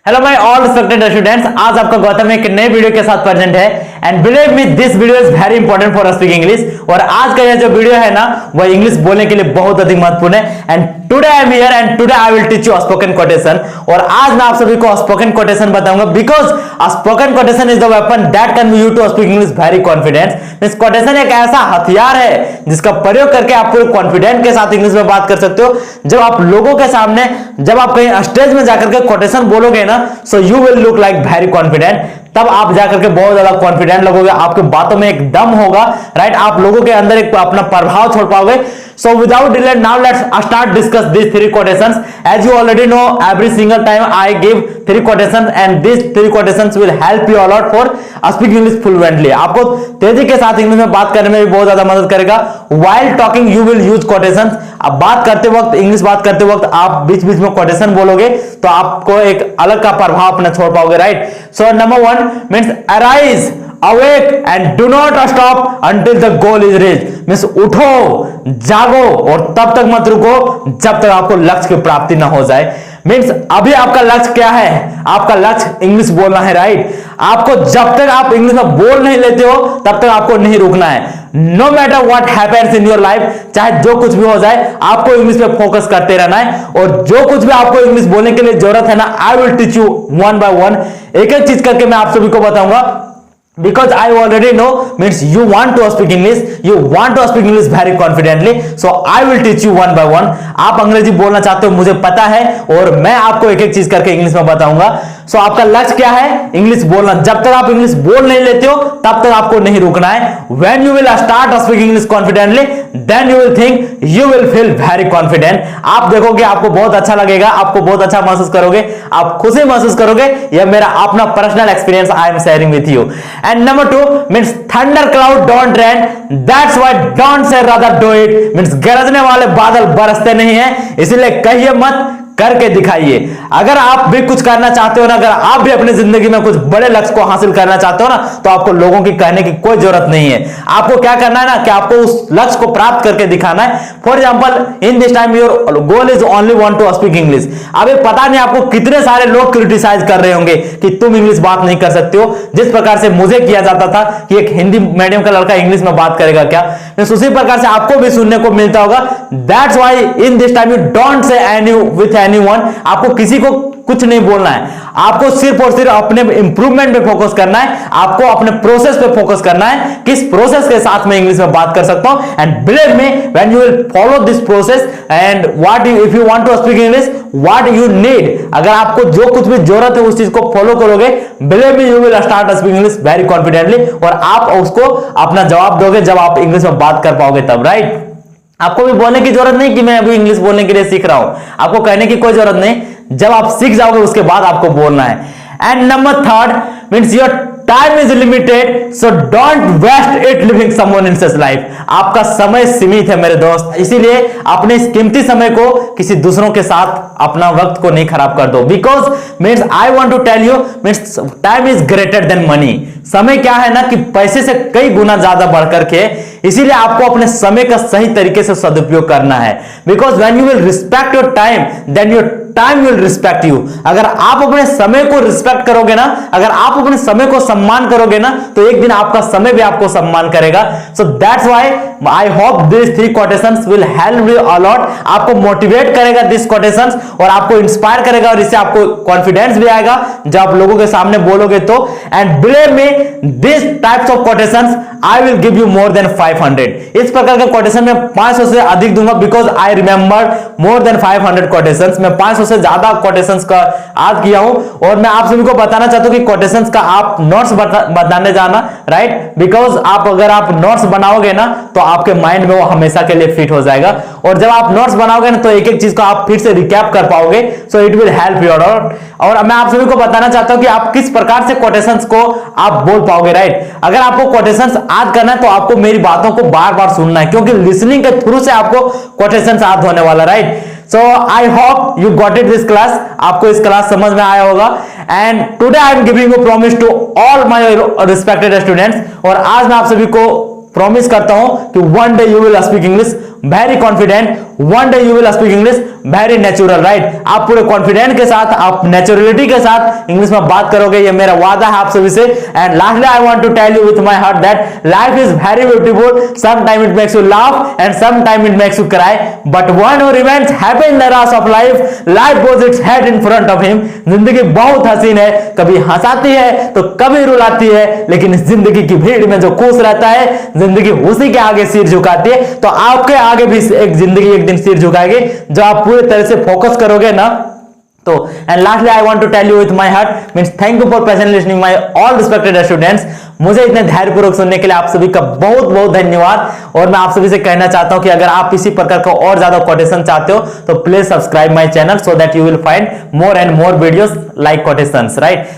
Hello my all respected students, आज आपका गौतम एक नए वीडियो के साथ प्रेजेंट है and believe me this video is very important for speak English. और आज का यह जो वीडियो है ना वह इंग्लिश बोलने के लिए बहुत अधिक महत्वपूर्ण है and today I am here and today I will teach you spoken quotation. और आज मैं आप सभी को स्पोकन कोटेशन बताऊंगा because spoken quotation is the weapon that can be used to speak English very confidence. Means quotation एक ऐसा हथियार है जिसका प्रयोग करके आप पूरे कॉन्फिडेंट के साथ इंग्लिश में बात कर सकते हो। जब आप लोगों के सामने, जब आप कहीं स्टेज में जाकर के कोटेशन बोलोगे ना, so you will look like very confident. तब आप जाकर के बहुत ज्यादा कॉन्फिडेंट लगोगे, आपके बातों में एक दम होगा, राइट? आप लोगों के अंदर एक अपना प्रभाव छोड़ पाओगे। So without delay, now let's start discuss these three quotations. As you already know, every single time I give three quotations and these three quotations will help you a lot for speaking English fluently. आपको तेजी के साथ English में बात करने में भी बहुत ज्यादा मदद करेगा। While talking you will use quotations. अब बात करते वक्त, इंग्लिश बात करते वक्त आप बीच बीच में कोटेशन बोलोगे तो आपको एक अलग का प्रभाव अपना छोड़ पाओगे, right? So number 1 means arise, awake and do not stop until the goal is reached. Means उठो, जागो और तब तक मत रुको जब तक आपको लक्ष्य की प्राप्ति ना हो जाए। मींस अभी आपका लक्ष्य क्या है? आपका लक्ष्य इंग्लिश बोलना है, राइट? आपको जब तक आप इंग्लिश में बोल नहीं लेते हो तब तक आपको नहीं रुकना है। No matter what happens in your life, चाहे जो कुछ भी हो जाए, आपको इंग्लिश पे फोकस करते रहना है। और जो कुछ भी आपको इंग्लिश बोलने के लिए जरूरत है ना, आई will teach you one by one, एक एक चीज करके मैं आप सभी को बताऊंगा। Because I already know, means you want to speak English, you want to speak English very confidently, so I will teach you one by one. आप अंग्रेजी बोलना चाहते हो, मुझे पता है, और मैं आपको एक एक चीज करके इंग्लिश में बताऊंगा। सो आपका लक्ष्य क्या है? इंग्लिश बोलना। जब तक आप इंग्लिश बोल नहीं लेते हो तब तक आपको नहीं रुकना है। When you will start speaking English confidently, then you will think you will feel very confident. आप देखोगे आपको बहुत अच्छा लगेगा, आपको बहुत अच्छा महसूस करोगे, आप खुशी महसूस करोगे। यह मेरा अपना personal experience I am sharing with you. And number 2 means thunder cloud don't rain, that's why don't say rather do it. means गरजने वाले बादल बरसते नहीं हैं, इसलिए कहिए मत, करके दिखाइए। अगर आप भी कुछ करना चाहते हो ना, अगर आप भी अपनी जिंदगी में कुछ बड़े लक्ष्य को हासिल करना चाहते हो ना, तो आपको लोगों की कहने की कोई जरूरत नहीं है। आपको क्या करना है ना कि आपको उस लक्ष्य को प्राप्त करके दिखाना है। For example in this time your goal is only want to speak English. अभी पता नहीं आपको कितने सारे लोग क्रिटिसाइज कर रहे होंगे कि तुम इंग्लिश बात नहीं कर सकते हो। जिस प्रकार से मुझे किया जाता था कि एक हिंदी मीडियम का लड़का इंग्लिश में बात करेगा क्या, उसी प्रकार से आपको भी सुनने को मिलता होगा। That's why in this time you don't say any with anyone. आपको किसी को कुछ नहीं बोलना है, आपको सिर्फ और सिर्फ अपने इंप्रूवमेंट पे फोकस करना है, आपको अपने प्रोसेस पे फोकस करना है। किस प्रोसेस के साथ मैं इंग्लिश में बात कर सकता हूं, and believe me when you will follow this process and what if you want to speak English what you need, अगर आपको जो कुछ भी जरूरत है उस चीज को फॉलो करोगे, believe me you will start speaking English very confidently. और आप उसको अपना जवाब दोगे जब आप इंग्लिश में बात कर पाओगे तब, राइट? आपको भी बोलने की जरूरत नहीं कि मैं अभी इंग्लिश बोलने के लिए सीख रहा हूं, आपको कहने की कोई जरूरत नहीं। जब आप सीख जाओगे उसके बाद आपको बोलना है। And number 3 means your time is limited, so don't waste it living someone else's life. आपका समय सीमित है मेरे दोस्त, इसीलिए अपने इस कीमती समय को किसी दूसरों के साथ अपना वक्त को नहीं खराब कर दो। Because means I want to tell you means time is greater than money. समय क्या है ना कि पैसे से कई गुना ज्यादा बढ़कर के, इसीलिए आपको अपने समय का सही तरीके से सदुपयोग करना है। Because when you will respect your time then your time will respect you. अगर आप अपने समय को रिस्पेक्ट करोगे ना, अगर आप अपने समय को सम्मान करोगे ना, तो एक दिन आपका समय भी आपको सम्मान करेगा। So that's why I hope this 3 quotations will help you a lot। आपको मोटिवेट करेगा दिस quotations और आपको इंस्पायर करेगा, और इससे आपको कॉन्फिडेंस भी आएगा जब आप लोगों के सामने बोलोगे तो। And believe me this types of quotations I will give you more than 500। इस प्रकार का quotation मैं 500 से अधिक दूंगा, because I remember more than 500 quotations। मैं 500 से ज्यादा quotations का आज किया हूं, और मैं आप सभी को बताना चाहता हूं कि quotations का आप नोट्स बनाने जाना, राइट? बिकॉज आप अगर आप नोट्स बनाओगे ना तो आपके माइंड में वो हमेशा के लिए फिट हो जाएगा, और जब आप नोट्स बनाओगे ना तो एक एक चीज को आप फिर से रिकैप कर पाओगे। So it will help you out. और मैं आप सभी को बताना चाहता हूं कि आप किस प्रकार से quotations को आप बोल पाओगे, राइट? अगर आपको quotations याद करना है तो आपको मेरी बातों को बार बार सुनना है, क्योंकि लिसनिंग के थ्रू से आपको quotations याद होने वाला, right? So I hope you got it this class। आपको इस क्लास समझ में आया होगा। And today I am giving you promise to all my respected students। और आज मैं आप सभी को प्रॉमिस करता हूं कि one day you will speak English very confident, one day you will speak English very natural, right. आप पूरे कॉन्फिडेंट के साथ, आप नेचुरलिटी के साथ इंग्लिश में बात करोगे, ये मेरा वादा है आप सभी से। And lastly I want to tell you with my heart that life is very beautiful, some time it makes you laugh and some time it makes you cry, but one who remains happy in the race of life, life puts its head in front of him. जिंदगी बहुत हसीन है, कभी हंसाती है तो कभी रुलाती है, लेकिन इस जिंदगी की भीड़ में जो खुश रहता है, जिंदगी उसी के आगे सिर झुकाती है। तो आपके आगे भी एक जिंदगी एक दिन सिर झुकाएगी, जो आप पूरी तरह से फोकस करोगे ना। तो and lastly I want to tell you with my heart means thank you for patiently listening my all respected students. मुझे इतने धैर्यपूर्वक सुनने के लिए आप सभी का बहुत बहुत धन्यवाद। और मैं आप सभी से कहना चाहता हूं कि अगर आप इसी प्रकार का और ज्यादा कोटेशन चाहते हो तो please subscribe my channel so that you will find more and more videos like quotations, right.